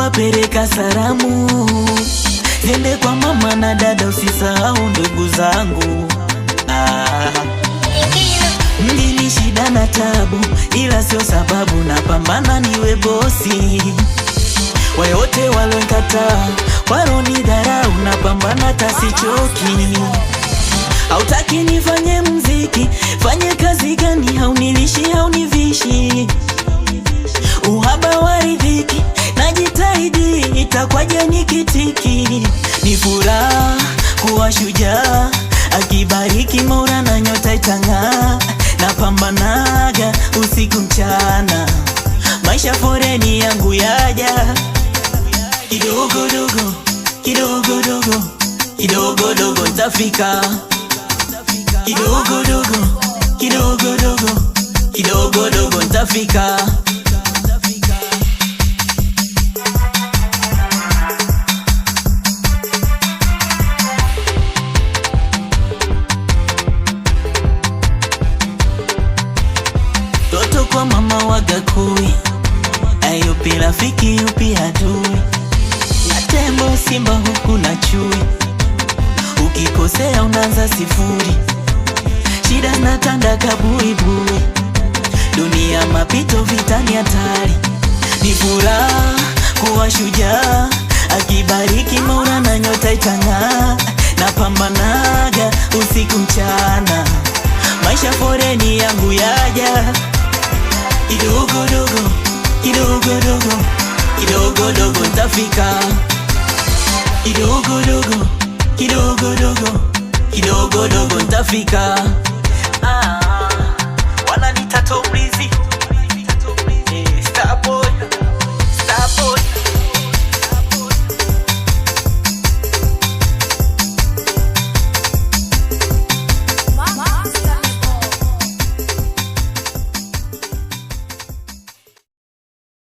kuwapeleka salamu ziende kwa mama na dada, usisahau ndugu zangu. Mjini shida na tabu, ila sio sababu napambana niwe bosi. Wayote walonikataa, walonidharau, napambana tasichoki. Hautaki nifanye mziki, fanye kazi gani? Haunilishi, haunivishi, uhaba wa riziki, najitahidi, itakwaje nikitiki? Ni furaha kuwa shujaa, akibariki Mola na nyota itang'aa. Napambanaga usiku mchana, maisha foreni yangu yaja. Kidogo dogo, kidogo dogo, kidogo dogo nitafika. Kidogo dogo, kidogo dogo, kidogo dogo nitafika. Toto kwa mama wagakui, ayupi rafiki yupi adui? Na tembo simba huku na chui, ukikosea unaanza sifuri. Shida zinatanda kabuibui, dunia mapito, vitani hatari. Ni furaha kuwa shujaa, akibariki Mola na nyota itang'aa. Napambanaga usiku mchana, maisha foreni yangu yaja. Kidogo dogo, kidogo dogo, kidogo dogo nitafika. Kidogo dogo, kidogo dogo, kidogo dogo nitafika. Wananiita Tom Rizzy.